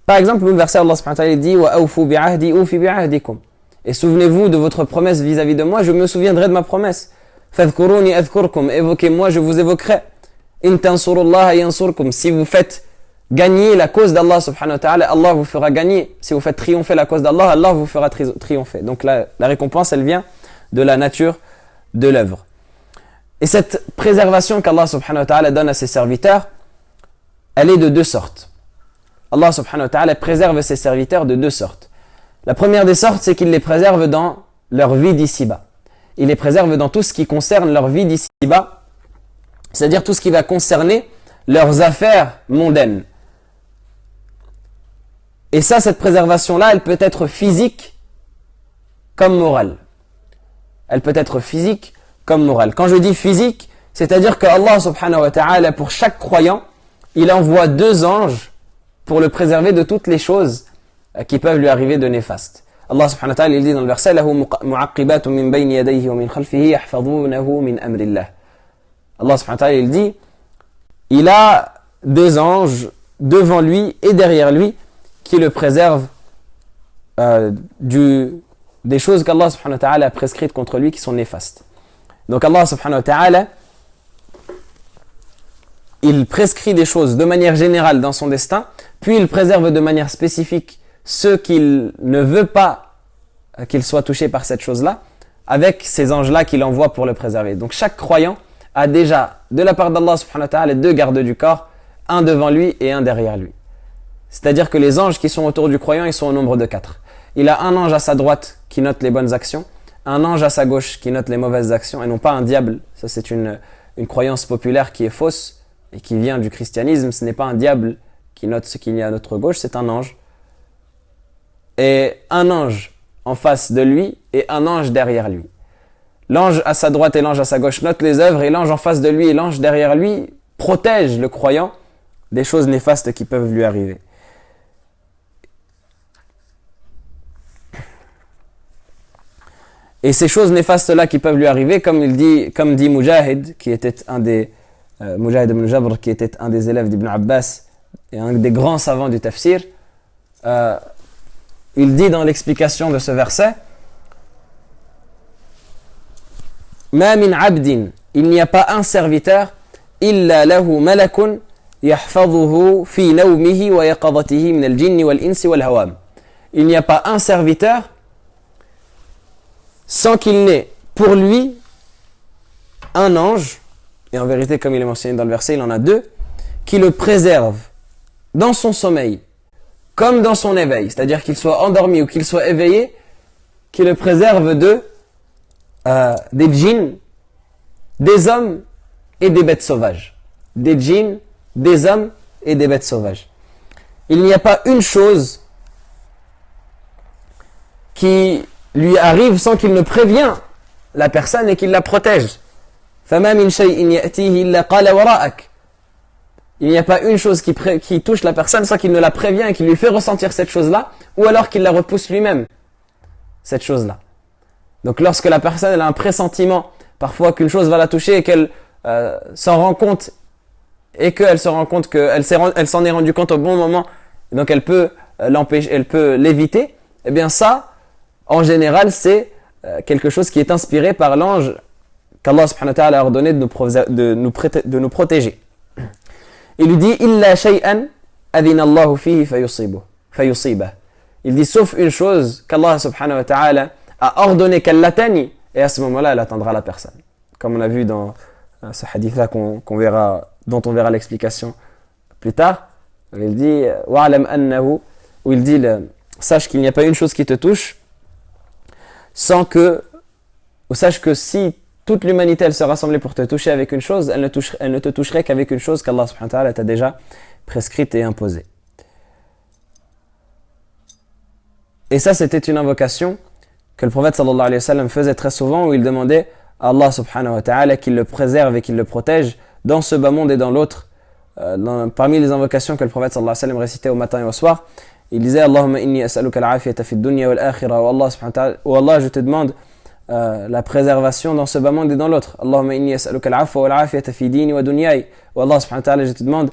par exemple, le verset Allah subhanahu wa ta'ala dit « Wa awfu bi'ahdi ufi bi'ahdikum » et souvenez-vous de votre promesse vis-à-vis de moi, je me souviendrai de ma promesse. « Fadhkuruni adhkurkum » évoquez-moi, je vous évoquerai. « In tansurullaha yansurkum » si vous faites gagner la cause d'Allah subhanahu wa ta'ala, Allah vous fera gagner. Si vous faites triompher la cause d'Allah, Allah vous fera triompher. Donc la récompense, elle vient de la nature de l'œuvre. Et cette préservation qu'Allah subhanahu wa ta'ala donne à ses serviteurs, elle est de deux sortes. Allah subhanahu wa ta'ala préserve ses serviteurs de deux sortes. La première des sortes, c'est qu'il les préserve dans leur vie d'ici-bas. Il les préserve dans tout ce qui concerne leur vie d'ici-bas, c'est-à-dire tout ce qui va concerner leurs affaires mondaines. Et ça, cette préservation-là, elle peut être physique comme morale. Elle peut être physique comme morale. Quand je dis physique, c'est-à-dire que Allah subhanahu wa ta'ala, pour chaque croyant, il envoie deux anges pour le préserver de toutes les choses qui peuvent lui arriver de néfastes. Allah subhanahu wa ta'ala, il dit dans le verset « Lahu mu'aqibatun min bayni yadayhi wa min khalfihi yahfazunahu min amrillah » Allah subhanahu wa ta'ala, il dit « Il a des anges devant lui et derrière lui qui le préservent des choses qu'Allah subhanahu wa ta'ala a prescrites contre lui qui sont néfastes. » Donc Allah subhanahu wa ta'ala, il prescrit des choses de manière générale dans son destin, puis il préserve de manière spécifique ceux qu'il ne veut pas qu'ils soient touchés par cette chose-là, avec ces anges-là qu'il envoie pour le préserver. Donc chaque croyant a déjà, de la part d'Allah subhanahu wa ta'ala, deux gardes du corps, un devant lui et un derrière lui. C'est-à-dire que les anges qui sont autour du croyant, ils sont au nombre de 4. Il a un ange à sa droite qui note les bonnes actions, un ange à sa gauche qui note les mauvaises actions, et non pas un diable. Ça, c'est une croyance populaire qui est fausse et qui vient du christianisme. Ce n'est pas un diable qui note ce qu'il y a à notre gauche, c'est un ange. Et un ange en face de lui et un ange derrière lui. L'ange à sa droite et l'ange à sa gauche notent les œuvres, et l'ange en face de lui et l'ange derrière lui protègent le croyant des choses néfastes qui peuvent lui arriver. Et ces choses néfastes-là qui peuvent lui arriver, comme dit Mujahid, qui était un des Mujahid ibn Jabr, qui était un des élèves d'Ibn Abbas et un des grands savants du tafsir, il dit dans l'explication de ce verset, Ma min abdin, il n'y a pas un serviteur, illa lahu malakun yahfazuhu fi nawmihi wa yaqadatihi min al-jinni wal-insi wal-hawam. Il n'y a pas un serviteur sans qu'il n'ait pour lui un ange, et en vérité, comme il est mentionné dans le verset, il en a deux, qui le préserve dans son sommeil, comme dans son éveil, c'est-à-dire qu'il soit endormi ou qu'il soit éveillé, qui le préserve des djinns, des hommes et des bêtes sauvages. Des djinns, des hommes et des bêtes sauvages. Il n'y a pas une chose qui lui arrive sans qu'il ne prévient la personne et qu'il la protège. فَمَا مِنْ شَيْءٍ يَأْتِيهِ إِلَّا قَالَ وَرَاءَكَ. Il n'y a pas une chose qui touche la personne sans qu'il ne la prévient et qu'il lui fait ressentir cette chose-là, ou alors qu'il la repousse lui-même, cette chose-là. Donc lorsque la personne elle a un pressentiment, parfois qu'une chose va la toucher et qu'elle s'en rend compte, et qu'elle se rend compte qu'elle s'en est rendue compte au bon moment, donc elle peut l'empêcher, elle peut l'éviter, eh bien ça, en général, c'est quelque chose qui est inspiré par l'ange qu'Allah subhanahu wa ta'ala a ordonné de nous protéger. Il lui dit illa shay'an adina Allahu fihi fayusibah. Il dit sauf une chose qu'Allah subhanahu wa ta'ala a ordonné qu'elle l'atteigne, et à ce moment-là elle atteindra la personne. Comme on a vu dans ce hadith-là dont on verra l'explication plus tard, il dit wa'alam annahu, où il dit sache qu'il n'y a pas une chose qui te touche sans que, ou sache que si toute l'humanité elle se rassemblait pour te toucher avec une chose, elle ne te toucherait qu'avec une chose qu'Allah subhanahu wa ta'ala t'a déjà prescrite et imposée. Et ça, c'était une invocation que le prophète sallallahu alayhi wa sallam faisait très souvent, où il demandait à Allah subhanahu wa ta'ala qu'il le préserve et qu'il le protège dans ce bas monde et dans l'autre. Parmi les invocations que le prophète sallallahu alayhi wa sallam récitait au matin et au soir, il disait Allahumma inni as'aluka al-afiyata fi dunya wal akhirah, wa Allah subhanahu wa ta'ala, ou Allah, je te demande la préservation dans ce bas monde et dans l'autre. Allahumma inni as'aluka al-afwa wal afiyata fi dini wa dunyai, wa Allah subhanahu wa ta'ala, je te demande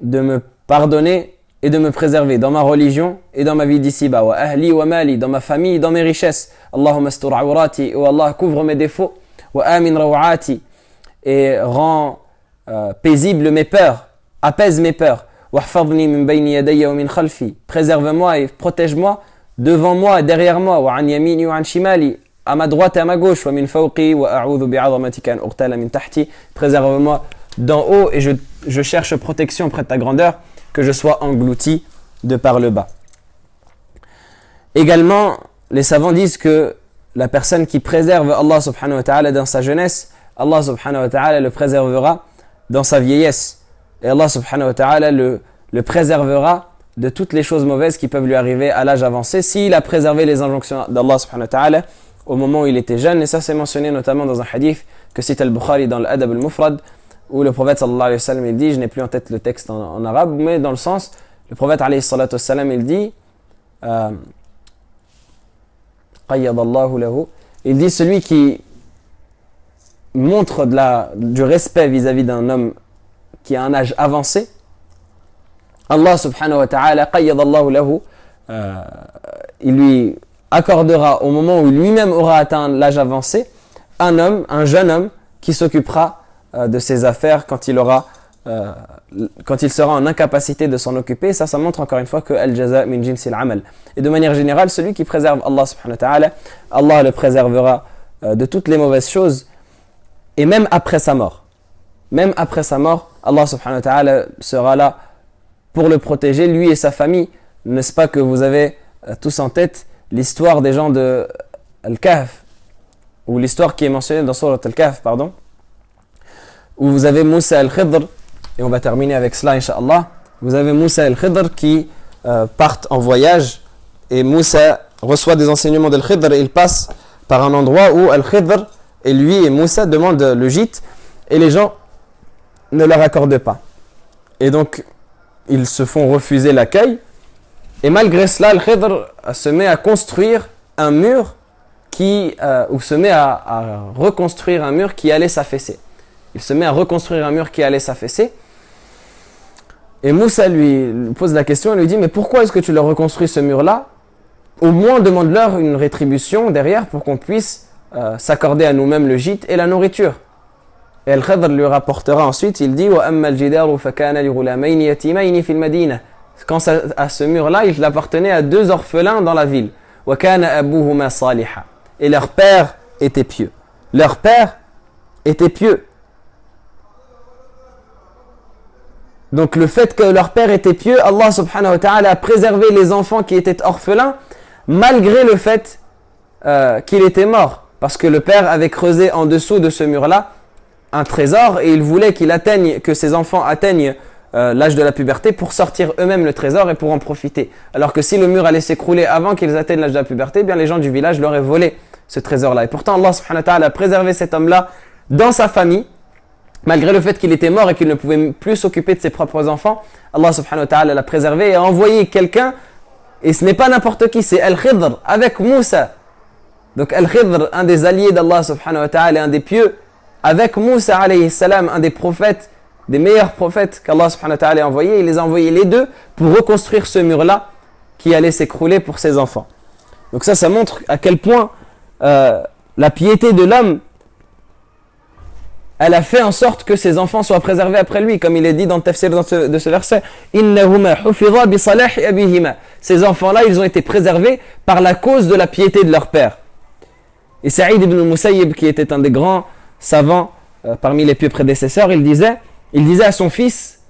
de me pardonner et de me préserver dans ma religion et dans ma vie d'ici-bas. Wa ahli wa mali, dans ma famille et dans mes richesses. Allahumma astur awrati, ou Allah, couvre mes défauts. Wa amin rawati, et rend paisible mes peurs, apaise mes peurs. Wa hfadhni min bayni yadayya wa min khalfi, préserve-moi et protège-moi devant moi et derrière moi. Wa an yamini wa an shimali, à ma droite et à ma gauche. Wa min fawqi wa a'udhu bi'azamatika an uqtala min tahti, préserve-moi d'en haut et je cherche protection près de ta grandeur, que je sois englouti de par le bas. Également, les savants disent que la personne qui préserve Allah subhanahu wa ta'ala dans sa jeunesse, Allah subhanahu wa ta'ala le préservera dans sa vieillesse. Et Allah subhanahu wa ta'ala le préservera de toutes les choses mauvaises qui peuvent lui arriver à l'âge avancé, s'il a préservé les injonctions d'Allah subhanahu wa ta'ala au moment où il était jeune. Et ça, c'est mentionné notamment dans un hadith que cite al-Bukhari dans l'Adab al-Mufrad, où le prophète sallallahu alayhi wa sallam il dit, je n'ai plus en tête le texte en arabe, mais dans le sens, le prophète alayhi salatu wa sallam il dit qayyadallahu lahu, il dit celui qui montre du respect vis-à-vis d'un homme qui a un âge avancé, Allah subhanahu wa ta'ala qayyadallahu lahu, il lui accordera au moment où lui-même aura atteint l'âge avancé un jeune homme qui s'occupera de ses affaires quand il sera en incapacité de s'en occuper. Ça montre encore une fois que al-jaza min jinsil amal. Et de manière générale, celui qui préserve Allah subhanahu wa ta'ala, Allah le préservera de toutes les mauvaises choses, et même après sa mort. Même après sa mort, Allah subhanahu wa ta'ala sera là pour le protéger, lui et sa famille. N'est-ce pas que vous avez tous en tête l'histoire des gens de Al-Kahf, ou l'histoire qui est mentionnée dans Surat Al-Kahf, pardon, où vous avez Moussa al-Khidr, et on va terminer avec cela, Inch'Allah. Vous avez Moussa al-Khidr qui partent en voyage, et Moussa reçoit des enseignements d'Al-Khidr, et il passe par un endroit où Al-Khidr et lui et Moussa demandent le gîte, et les gens ne leur accordent pas. Et donc, ils se font refuser l'accueil, et malgré cela, Al-Khidr se met à construire un mur ou se met à reconstruire un mur qui allait s'affaisser. Il se met à reconstruire un mur qui allait s'affaisser. Et Moussa lui pose la question et lui dit, mais pourquoi est-ce que tu leur reconstruis ce mur-là? Au moins demande-leur une rétribution derrière pour qu'on puisse s'accorder à nous-mêmes le gîte et la nourriture. Et Al-Khidr lui rapportera ensuite, il dit, وَأَمَّا الْجِدَارُ فَكَانَ لِغُلَامَيْنِ يَتِيمَيْنِ فِي الْمَدِينَةِ. Quant à ce mur-là, il appartenait à deux orphelins dans la ville. وَكَانَ أَبُوهُمَا صَالِحًا. Et leur père était pieux. Leur père était pieux. Donc le fait que leur père était pieux, Allah subhanahu wa ta'ala a préservé les enfants qui étaient orphelins, malgré le fait qu'il était mort. Parce que le père avait creusé en dessous de ce mur-là un trésor, et il voulait que ses enfants atteignent l'âge de la puberté pour sortir eux-mêmes le trésor et pour en profiter. Alors que si le mur allait s'écrouler avant qu'ils atteignent l'âge de la puberté, eh bien les gens du village l'auraient volé, ce trésor-là. Et pourtant Allah subhanahu wa ta'ala a préservé cet homme-là dans sa famille, malgré le fait qu'il était mort et qu'il ne pouvait plus s'occuper de ses propres enfants. Allah subhanahu wa ta'ala l'a préservé et a envoyé quelqu'un, et ce n'est pas n'importe qui, c'est Al-Khidr avec Moussa. Donc Al-Khidr, un des alliés d'Allah subhanahu wa ta'ala, un des pieux, avec Moussa alayhi salam, un des prophètes, des meilleurs prophètes qu'Allah subhanahu wa ta'ala a envoyés. Il les a envoyés les deux pour reconstruire ce mur-là qui allait s'écrouler pour ses enfants. Donc ça montre à quel point la piété de l'homme, elle a fait en sorte que ses enfants soient préservés après lui, comme il est dit dans le tafsir de ce verset. Innahuma hufidha bi salahi abihima. Ces enfants-là, ils ont été préservés par la cause de la piété de leur père. Et Saïd ibn al-Musayyib, qui était un des grands savants parmi les pieux prédécesseurs, il disait à son fils,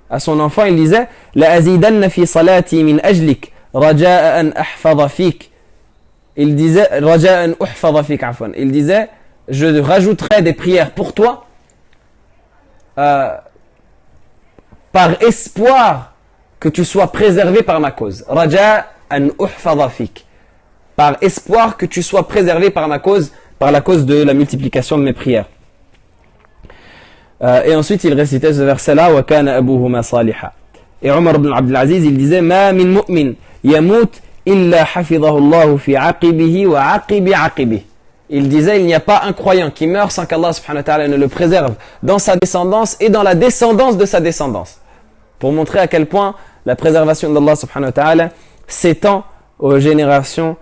à son enfant, il disait la azidanna fi salati min ajlik raja'a an ahfadha fik. Il disait raja'a an uhfadha fik, afwan. Il disait je rajouterai des prières pour toi par espoir que tu sois préservé par ma cause. Raja an uhfadha fik. Par espoir que tu sois préservé par ma cause, par la cause de la multiplication de mes prières. Et ensuite il récitait ce verset-là, wa kana abuhuma saliha. Et Omar ibn Abdul Aziz, il disait, ma min mu'min yamut illa hafidhahu Allah fi aqibihi wa aqibi aqibihi. Il disait, il n'y a pas un croyant qui meurt sans qu'Allah subhanahu wa ta'ala ne le préserve dans sa descendance et dans la descendance de sa descendance. Pour montrer à quel point la préservation d'Allah subhanahu wa ta'ala s'étend aux générations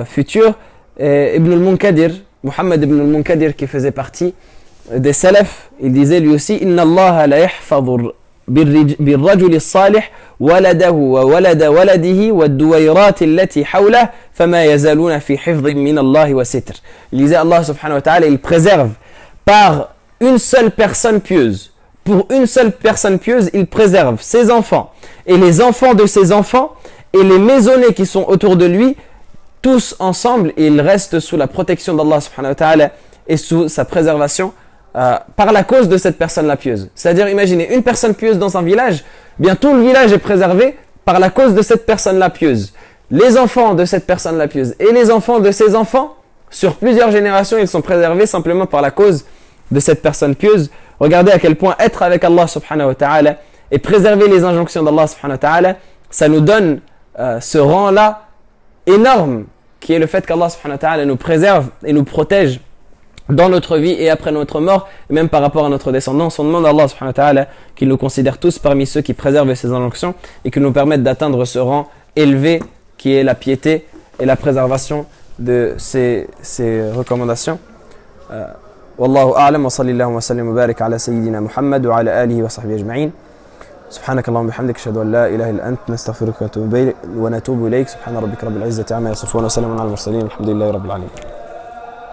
futures. Et Ibn al-Munkadir, Muhammad ibn al-Munkadir, qui faisait partie des salaf, il disait lui aussi, Inna Allah la yahfadhu بالرجل الصالح ولده وولد ولده والدويرات التي حوله فما يزالون في حفظ من الله وستر. Il disait Allah subhanahu wa ta'ala, il préserve par une seule personne pieuse. Pour une seule personne pieuse, il préserve ses enfants et les enfants de ses enfants et les maisonnées qui sont autour de lui, tous ensemble, et ils restent sous la protection d'Allah subhanahu wa ta'ala et sous sa préservation par la cause de cette personne-là pieuse. C'est-à-dire, imaginez, une personne pieuse dans un village, bien tout le village est préservé par la cause de cette personne-là pieuse. Les enfants de cette personne-là pieuse et les enfants de ses enfants, sur plusieurs générations, ils sont préservés simplement par la cause de cette personne pieuse. Regardez à quel point être avec Allah subhanahu wa ta'ala et préserver les injonctions d'Allah subhanahu wa ta'ala, ça nous donne ce rang-là énorme, qui est le fait qu'Allah subhanahu wa ta'ala nous préserve et nous protège dans notre vie et après notre mort, et même par rapport à notre descendance. On demande à Allah subhanahu wa ta'ala qu'il nous considère tous parmi ceux qui préservent ses injonctions et qu'il nous permette d'atteindre ce rang élevé qui est la piété et la préservation de ces recommandations. Wallahu a'lam wa sallallahu wa sallam wa barik ala sayyidina Muhammad wa ala alihi wa sahbihi ajma'in. سبحانك اللهم وبحمدك اشهد ان لا اله الا انت نستغفرك ونتوب اليك سبحان ربك رب العزه عما يصفون وسلام على المرسلين الحمد لله رب العالمين.